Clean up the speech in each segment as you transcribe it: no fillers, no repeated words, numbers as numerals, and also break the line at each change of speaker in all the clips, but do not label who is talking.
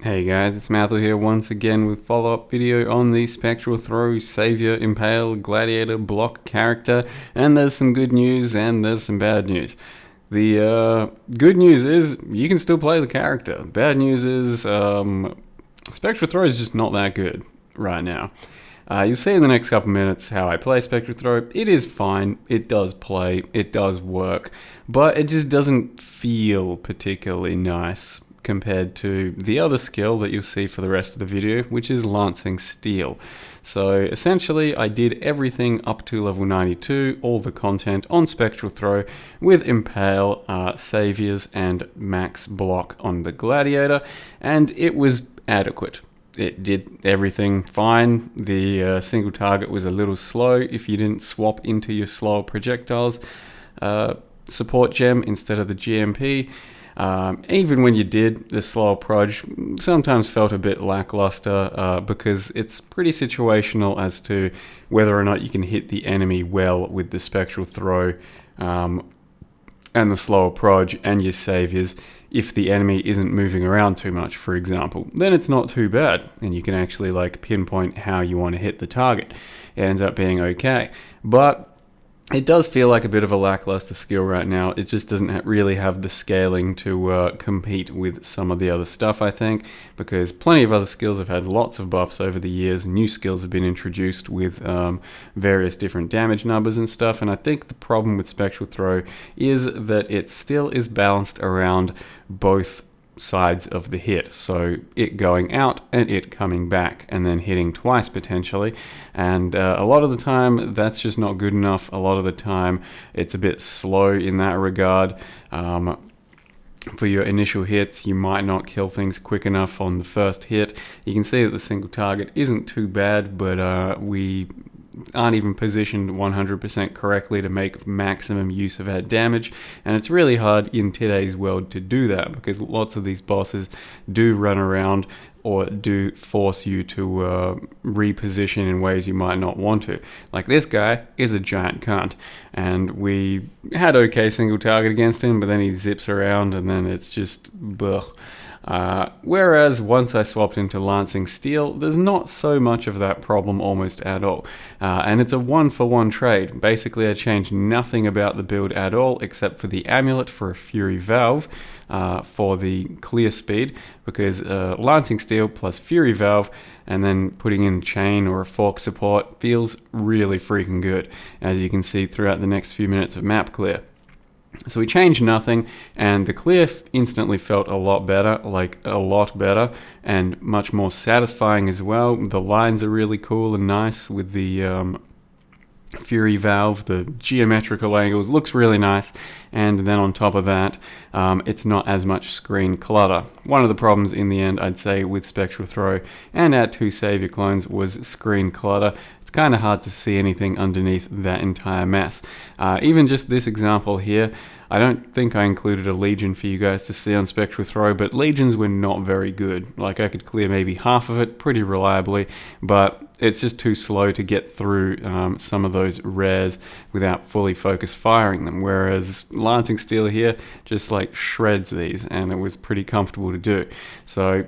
Hey guys, it's Mathel here once again with follow-up video on the Spectral Throw, Savior, Impale, Gladiator, Block character, and there's some good news and there's some bad news. The good news is you can still play the character. Bad news is Spectral Throw is just not that good right now. You'll see in the next couple minutes how I play Spectral Throw. It is fine, it does play, it does work, but it just doesn't feel particularly nice compared to the other skill that you'll see for the rest of the video, which is Lancing Steel. So essentially I did everything up to level 92, all the content on Spectral Throw with Impale, Saviors and Max Block on the Gladiator, and it was adequate. It did everything fine. The single target was a little slow if you didn't swap into your slower projectiles support gem instead of the GMP. Even when you did, the slower proj sometimes felt a bit lackluster because it's pretty situational as to whether or not you can hit the enemy well with the Spectral Throw and the slower proj and your saviors. If the enemy isn't moving around too much, for example, then it's not too bad and you can actually like pinpoint how you want to hit the target. It ends up being okay, but it does feel like a bit of a lackluster skill right now. It just doesn't really have the scaling to compete with some of the other stuff, I think, because plenty of other skills have had lots of buffs over the years. New skills have been introduced with various different damage numbers and stuff, and I think the problem with Spectral Throw is that it still is balanced around both sides of the hit, so it going out and it coming back and then hitting twice potentially, and a lot of the time that's just not good enough. A lot of the time it's a bit slow in that regard. For your initial hits, you might not kill things quick enough on the first hit. You can see that the single target isn't too bad, but we aren't even positioned 100% correctly to make maximum use of our damage, and it's really hard in today's world to do that because lots of these bosses do run around or do force you to reposition in ways you might not want to. Like this guy is a giant cunt, and we had okay single target against him, but then he zips around and then it's just blech. Whereas once I swapped into Lancing Steel, there's not so much of that problem almost at all. And it's a one-for-one trade. Basically, I changed nothing about the build at all except for the amulet for a Fury Valve for the clear speed, because Lancing Steel plus Fury Valve and then putting in chain or a fork support feels really freaking good, as you can see throughout the next few minutes of map clear. So we changed nothing, and the clear instantly felt a lot better, like a lot better, and much more satisfying as well. The lines are really cool and nice with the Fury Valve, the geometrical angles, looks really nice, and then on top of that, it's not as much screen clutter. One of the problems in the end, I'd say, with Spectral Throw and our two Savior clones was screen clutter. It's kind of hard to see anything underneath that entire mess. Even just this example here, I don't think I included a Legion for you guys to see on Spectral Throw, but Legions were not very good. Like, I could clear maybe half of it pretty reliably, but it's just too slow to get through some of those rares without fully focused firing them, whereas Lancing Steel here just like shreds these, and it was pretty comfortable to do. So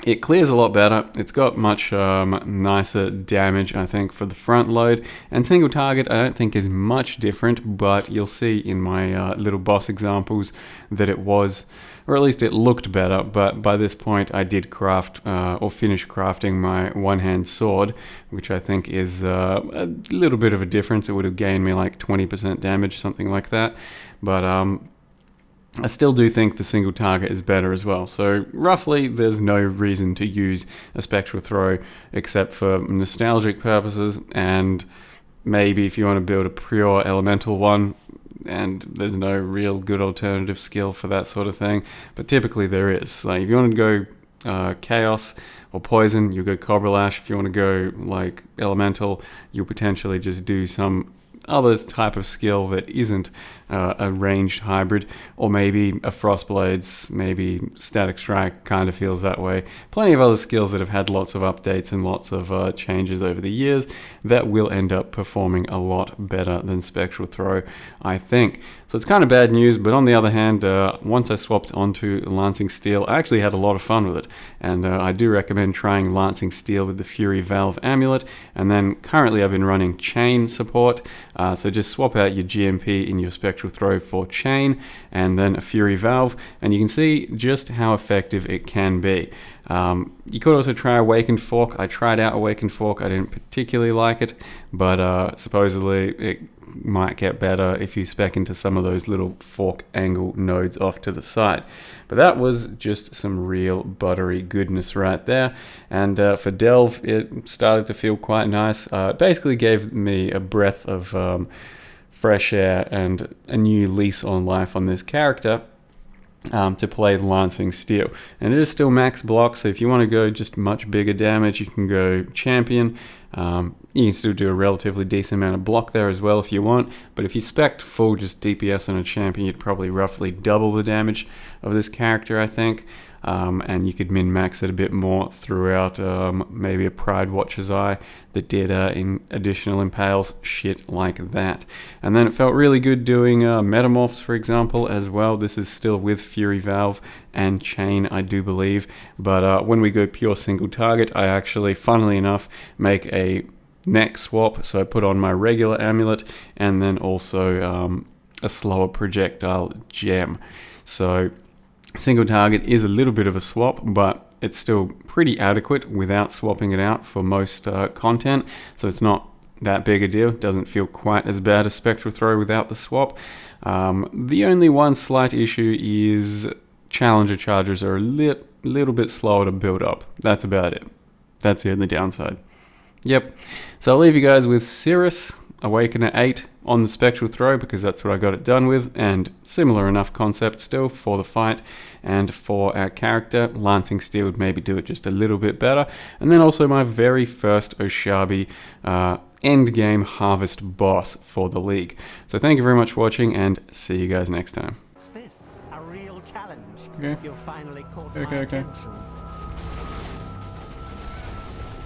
it clears a lot better. It's got much nicer damage, I think, for the front load. And single target, I don't think is much different, but you'll see in my little boss examples that it was, or at least it looked better. But by this point, I did craft or finish crafting my one-hand sword, which I think is a little bit of a difference. It would have gained me like 20% damage, something like that. But I still do think the single target is better as well. So roughly, there's no reason to use a Spectral Throw except for nostalgic purposes, and maybe if you want to build a pure elemental one, and there's no real good alternative skill for that sort of thing. But typically there is. Like if you want to go chaos or poison, you'll go Cobra Lash. If you want to go like elemental, you'll potentially just do some other type of skill that isn't a ranged hybrid, or maybe a Frostblades, maybe Static Strike kind of feels that way. Plenty of other skills that have had lots of updates and lots of changes over the years that will end up performing a lot better than Spectral Throw, I think. So it's kind of bad news, but on the other hand, once I swapped onto Lancing Steel, I actually had a lot of fun with it, and I do recommend trying Lancing Steel with the Fury Valve Amulet, and then currently I've been running Chain support, so just swap out your GMP in your Spectral Throw for Chain, and then a Fury Valve, and you can see just how effective it can be. You could also try Awakened Fork. I tried out Awakened Fork. I didn't particularly like it, but supposedly it might get better if you spec into some of those little fork angle nodes off to the side. But that was just some real buttery goodness right there. And for Delve, it started to feel quite nice. It basically gave me a breath of fresh air and a new lease on life on this character. To play Lancing Steel, and it is still max block, so if you want to go just much bigger damage, you can go Champion. You can still do a relatively decent amount of block there as well if you want, but if you spec full just DPS on a Champion, you'd probably roughly double the damage of this character, I think. And you could min-max it a bit more throughout maybe a Pride Watcher's Eye that did in additional impales, shit like that. And then it felt really good doing Metamorphs, for example, as well. This is still with Fury Valve and Chain, I do believe. But when we go pure single target, I actually, funnily enough, make a neck swap. So I put on my regular amulet and then also a slower projectile gem. So single target is a little bit of a swap, but it's still pretty adequate without swapping it out for most content, so it's not that big a deal. It doesn't feel quite as bad as Spectral Throw without the swap. The only one slight issue is Challenger charges are a little bit slower to build up. That's about it. That's the only downside. Yep. So I'll leave you guys with Sirus, Awaken at 8 on the Spectral Throw, because that's what I got it done with, and similar enough concept still for the fight. And for our character, Lancing Steel would maybe do it just a little bit better. And then also my very first Oshabi endgame harvest boss for the league. So thank you very much for watching, and see you guys next time.
Is this a real challenge?
Okay.
You've finally caught
Okay.
my attention.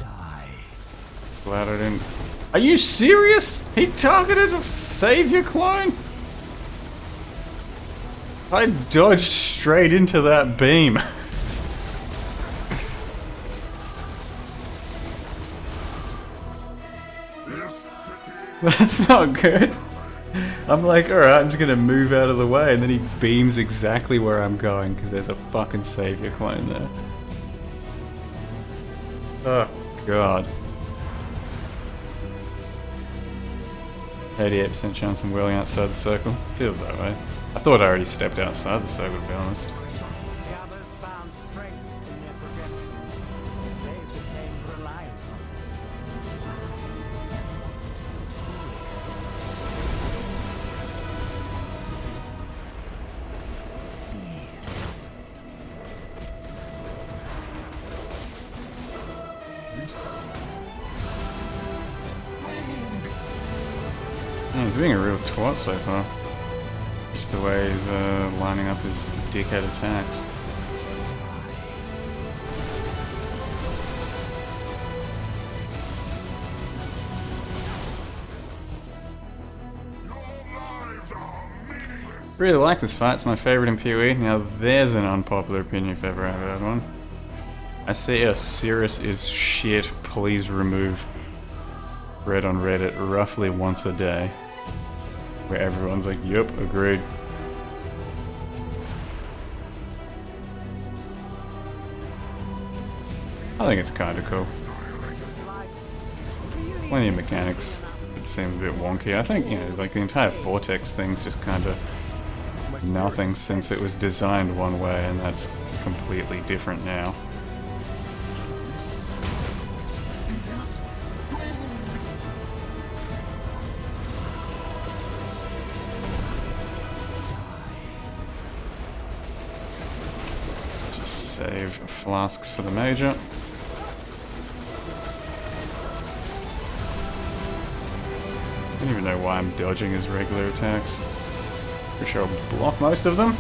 Die.
Glad I didn't. Are you serious? He targeted a Savior clone? I dodged straight into that beam. That's not good. I'm like, alright, I'm just gonna move out of the way, and then he beams exactly where I'm going because there's a fucking Savior clone there. Oh, God. 88% chance I'm whirling outside the circle. Feels that way. I thought I already stepped outside the circle, to be honest.
The others found strength in their projections. They became reliant on
Yeah, he's being a real twat so far. Just the way he's lining up his dickhead attacks. Really like this fight, it's my favourite in PoE. Now there's an unpopular opinion if ever I've had one. I see a Sirus is shit, please remove. Read on Reddit roughly once a day. Where everyone's like, yep, agreed. I think it's kinda cool. Plenty of mechanics that seem a bit wonky. I think, you know, like the entire Vortex thing's just kinda nothing since it was designed one way and that's completely different now. Just save flasks for the major. I don't even know why I'm dodging his regular attacks. Pretty sure I'll block most of them.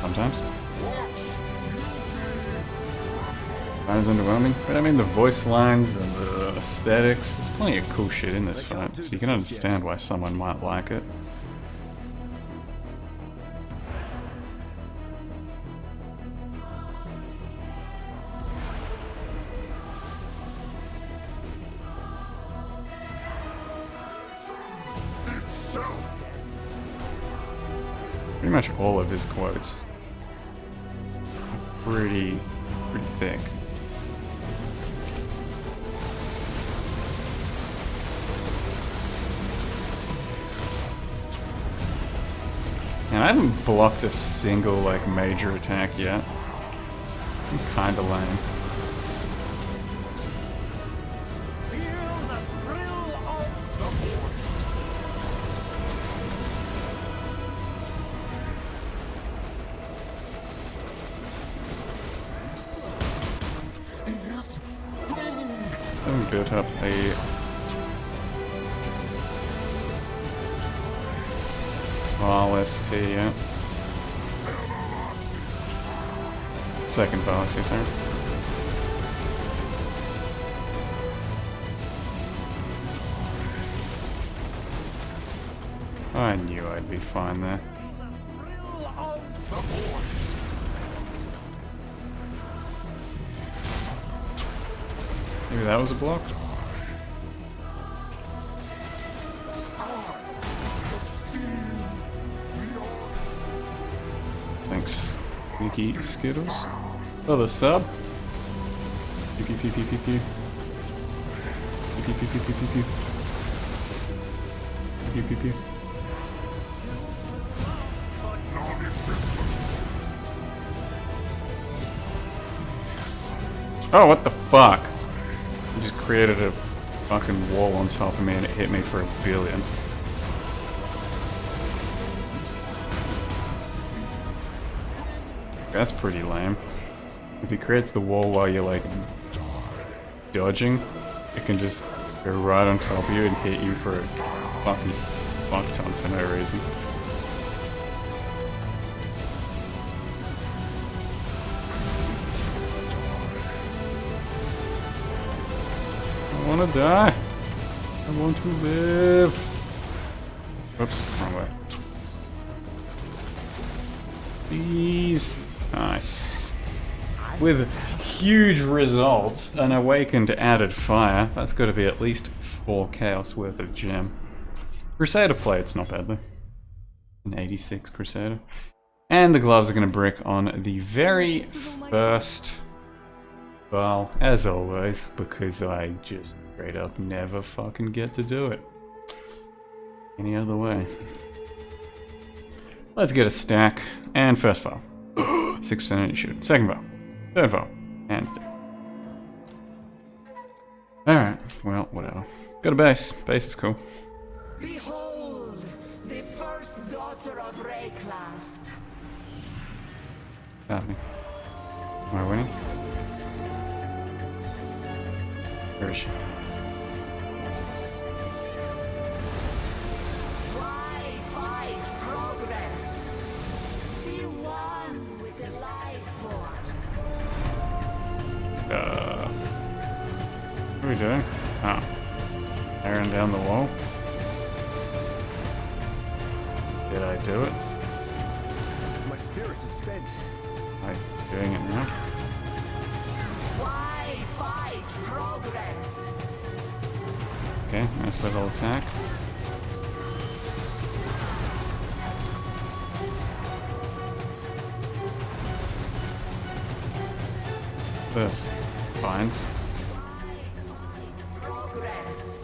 Sometimes. Kind of underwhelming, but I mean the voice lines and the aesthetics, there's plenty of cool shit in this fight, so you can understand why someone might like it. Pretty much all of his quotes are pretty thick. And I haven't blocked a single, like, major attack yet. I'm kinda lame.
Feel the thrill of the void.
I haven't built up a LST yet. Second velocity, sorry. I knew I'd be fine there.
Thrill of the void.
Maybe that was a block? Thanks, Mickey Skittles. Oh, the sub. Pew pew pew pew pew pew. Pew pew pew pew pew pew pew. Pew pew pew. Oh, what the fuck? You just created a fucking wall on top of me and it hit me for $1 billion. That's pretty lame. If he creates the wall while you're like dodging, it can just go right on top of you and hit you for a fucking fuck ton for no reason. I wanna die. I want to live. Whoops, wrong way. Please. Nice. With huge results, an awakened added fire. That's got to be at least 4 chaos worth of gem. Crusader play, it's not bad though. An 86 Crusader. And the gloves are going to brick on the very first Val, as always, because I just straight up never fucking get to do it any other way. Let's get a stack, and first file. 6% energy shoot. Second file. Third file. And stack. Alright, well, whatever. Got a base. Base is cool.
Behold, the first daughter of Rayclast.
Happening. Am I winning? Where is she?
Why fight progress? Be one with the life force.
What are we doing? Oh. Tearing down the wall? Did I do it?
My spirit is spent.
Am I doing it now?
Why fight progress?
Okay, nice little attack. This. Binds.
Progress.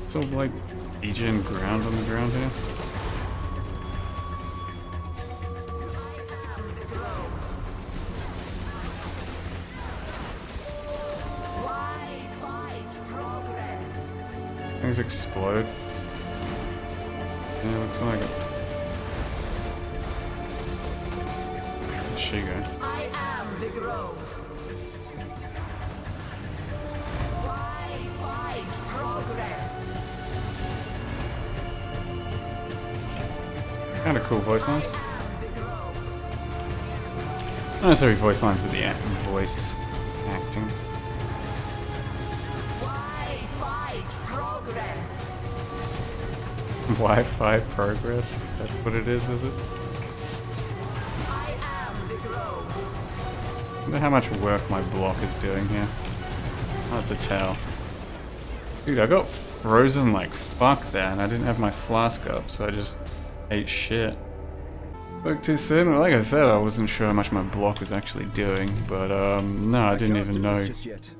It's all like Aegean ground on the ground here.
I am the grove. Why fight progress?
Things explode. Yeah, looks like it. Where'd she go?
I am the grove. Why fight progress?
Kind of cool voice lines. Not necessarily voice lines, but the voice acting.
Why fight progress?
Wi-Fi progress? That's what it is it?
I am the grove.
I wonder how much work my block is doing here. Hard to tell. Dude, I got frozen like fuck there, and I didn't have my flask up, so I just ate shit. Spoke too soon? Well, like I said, I wasn't sure how much my block was actually doing, but no, I didn't
can't
even
do this
know
just yet.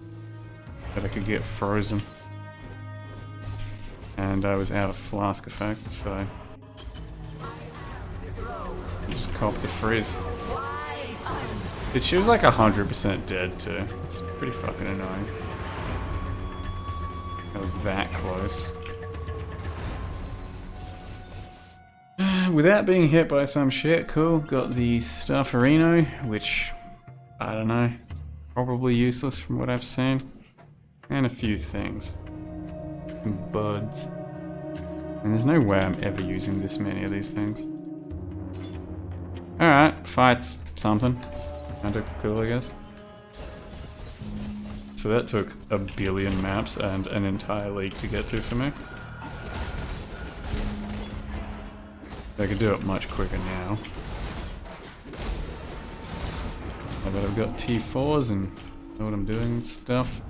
that I could get frozen. And I was out of flask effect, so I just copped a freeze. Dude, she was like 100% dead too. It's pretty fucking annoying. That was that close. Without being hit by some shit, cool. Got the Stufferino, which, I don't know, probably useless from what I've seen. And a few things. Some buds. And there's no way I'm ever using this many of these things. Alright, fight's something. Kinda cool, I guess. So that took a billion maps and an entire league to get to for me. I could do it much quicker now. But I've got T4s and know what I'm doing and stuff.